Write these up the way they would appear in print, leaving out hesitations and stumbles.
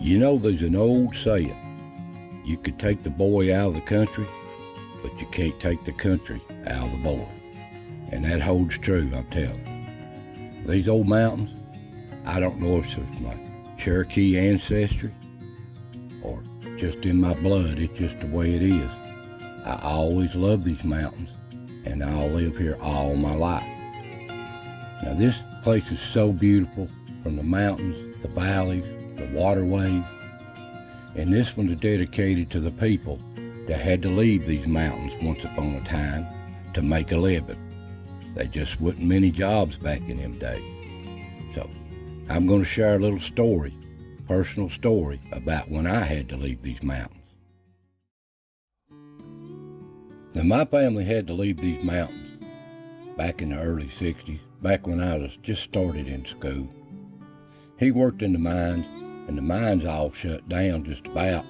You know, there's an old saying, you could take the boy out of the country, but you can't take the country out of the boy. And that holds true, I'm telling you. These old mountains, I don't know if it's my Cherokee ancestry or just in my blood, it's just the way it is. I always love these mountains, and I'll live here all my life. Now this place is so beautiful, from the mountains, the valleys, the waterways, and this one is dedicated to the people that had to leave these mountains once upon a time to make a living. There just wasn't many jobs back in them days. So I'm going to share a little story, personal story, about when I had to leave these mountains. Now my family had to leave these mountains back in the early 60s, back when I was just started in school. He worked in the mines, and the mines all shut down just about.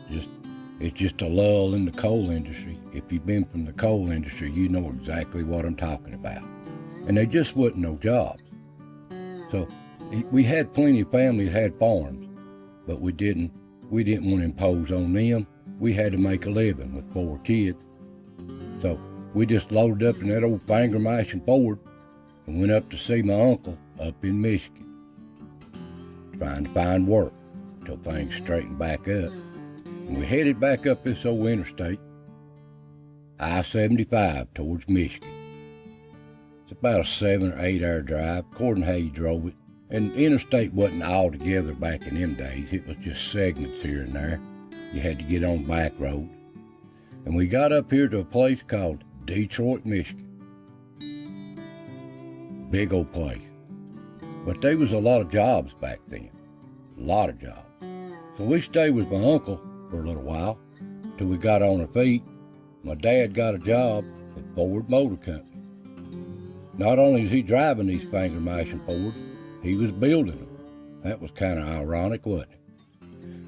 It's just a lull in the coal industry. If you've been from the coal industry, you know exactly what I'm talking about. And there just wasn't no jobs. So we had plenty of family that had farms, but we didn't want to impose on them. We had to make a living with 4 kids. So we just loaded up in that old finger mashing Ford and went up to see my uncle up in Michigan, trying to find work till things straightened back up. And we headed back up this old interstate, I-75, towards Michigan. It's about a 7 or 8 hour drive, according to how you drove it. And the interstate wasn't all together back in them days. It was just segments here and there. You had to get on back roads. And we got up here to a place called Detroit, Michigan. Big old place. But there was a lot of jobs back then. A lot of jobs. So we stayed with my uncle for a little while till we got on our feet. My dad got a job at Ford Motor Company. Not only was he driving these finger mashing Fords, he was building them. That was kind of ironic, wasn't it?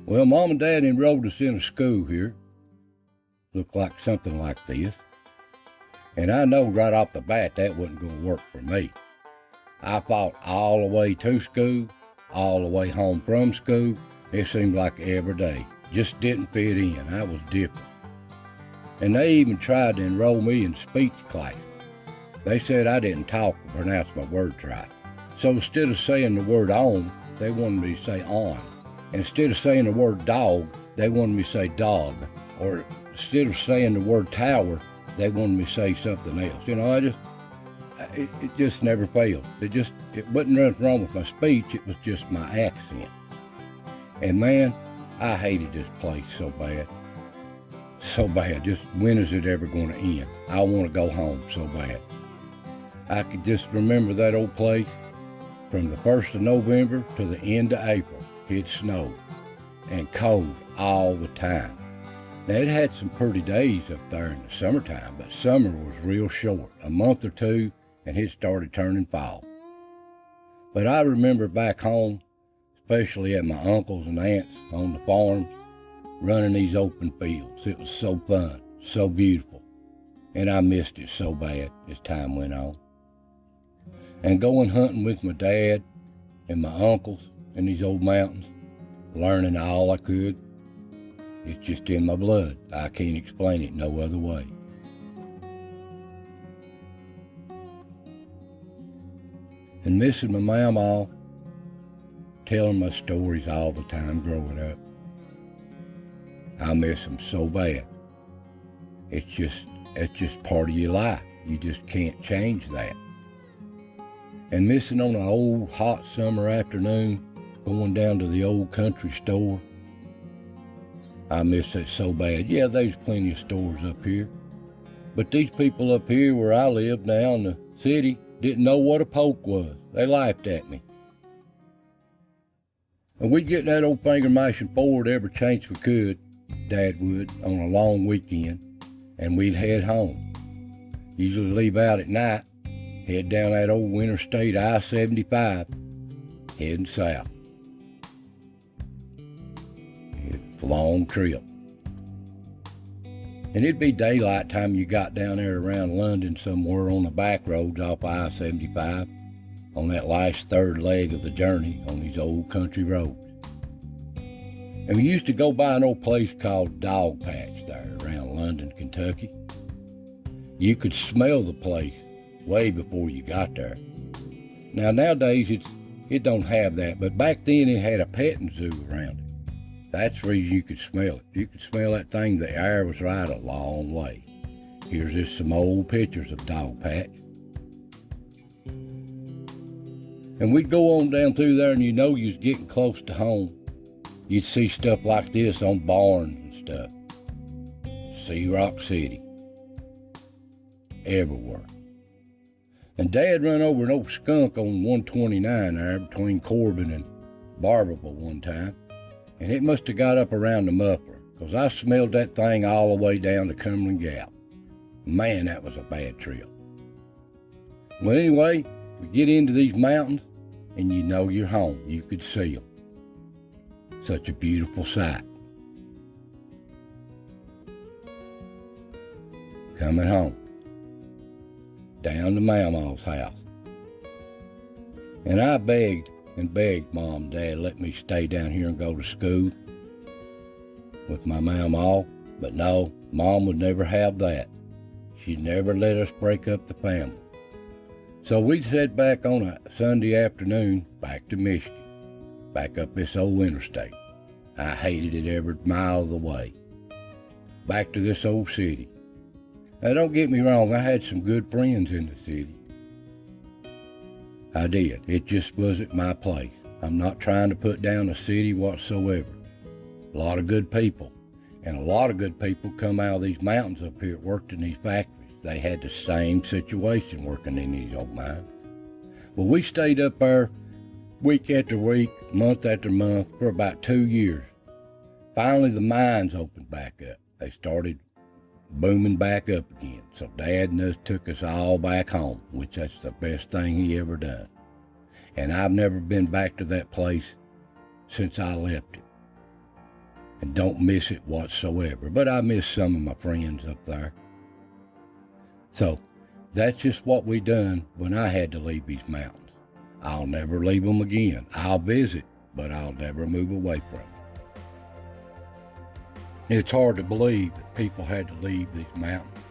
Well, Mom and Dad enrolled us in a school here. Looked like something like this. And I know right off the bat that wasn't going to work for me. I fought all the way to school, all the way home from school. It seemed like every day. Just didn't fit in. I was different. And they even tried to enroll me in speech classes. They said I didn't talk or pronounce my words right. So instead of saying the word on, they wanted me to say on. And instead of saying the word dog, they wanted me to say dog. Or instead of saying the word tower, they wanted me to say something else. You know, it just never failed. It wasn't nothing wrong with my speech, it was just my accent. And man, I hated this place so bad. So bad. Just when is it ever going to end? I want to go home so bad. I could just remember that old place from the 1st of November to the end of April. It snowed and cold all the time. Now it had some pretty days up there in the summertime, but summer was real short, a month or two, and it started turning fall. But I remember back home, especially at my uncles and aunts on the farms, running these open fields. It was so fun, so beautiful, and I missed it so bad as time went on. And going hunting with my dad and my uncles in these old mountains, learning all I could. It's just in my blood. I can't explain it no other way. And missing my mama, telling my stories all the time growing up. I miss them so bad. It's just part of your life. You just can't change that. And missing on an old hot summer afternoon, going down to the old country store. I miss that so bad. Yeah, there's plenty of stores up here. But these people up here where I live now in the city didn't know what a poke was. They laughed at me. And we'd get in that old finger mashing Ford every chance we could, Dad would, on a long weekend, and we'd head home. Usually leave out at night, head down that old interstate I-75, heading south. It's a long trip. And it'd be daylight time you got down there around London somewhere on the back roads off I-75, on that last third leg of the journey on these old country roads. And we used to go by an old place called Dog Patch there around London, Kentucky. You could smell the place way before you got there. Now nowadays it don't have that, but back then it had a petting zoo around it. That's the reason you could smell it. You could smell that thing, the air was right a long way. Here's just some old pictures of Dog Patch. And we'd go on down through there and you know you was getting close to home. You'd see stuff like this on barns and stuff. See Rock City. Everywhere. And Dad run over an old skunk on 129 there between Corbin and Barberville one time. And it must have got up around the muffler, because I smelled that thing all the way down to Cumberland Gap. Man, that was a bad trip. Well, anyway, we get into these mountains, and you know you're home. You could see them. Such a beautiful sight. Coming home. Down to Mama's house. And I begged and begged Mom and Dad let me stay down here and go to school with my mama, but no, Mom would never have that. She'd never let us break up the family. So we'd head back on a Sunday afternoon back to Michigan, back up this old interstate. I hated it every mile of the way. Back to this old city. Now don't get me wrong, I had some good friends in the city. I did. It just wasn't my place. I'm not trying to put down the city whatsoever. A lot of good people. And a lot of good people come out of these mountains up here, worked in these factories. They had the same situation working in these old mines. Well, we stayed up there week after week, month after month for about 2 years. Finally, the mines opened back up. They started booming back up again. So Dad and us took us all back home, which that's the best thing he ever done. And I've never been back to that place since I left it. And don't miss it whatsoever. But I miss some of my friends up there. So that's just what we done when I had to leave these mountains. I'll never leave them again. I'll visit, but I'll never move away from them. It's hard to believe that people had to leave these mountains.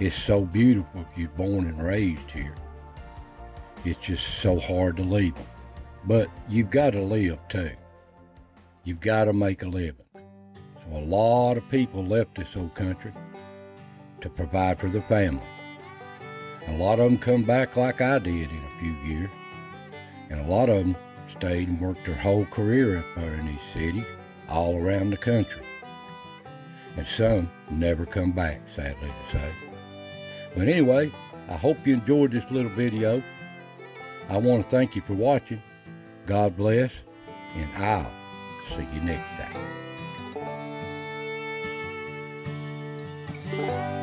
It's so beautiful if you're born and raised here. It's just so hard to leave them. But you've got to live too. You've got to make a living. So a lot of people left this old country to provide for their family. And a lot of them come back like I did in a few years. And a lot of them stayed and worked their whole career up there in these cities, all around the country. And some never come back, sadly to say. But anyway, I hope you enjoyed this little video. I want to thank you for watching. God bless, and I'll see you next time.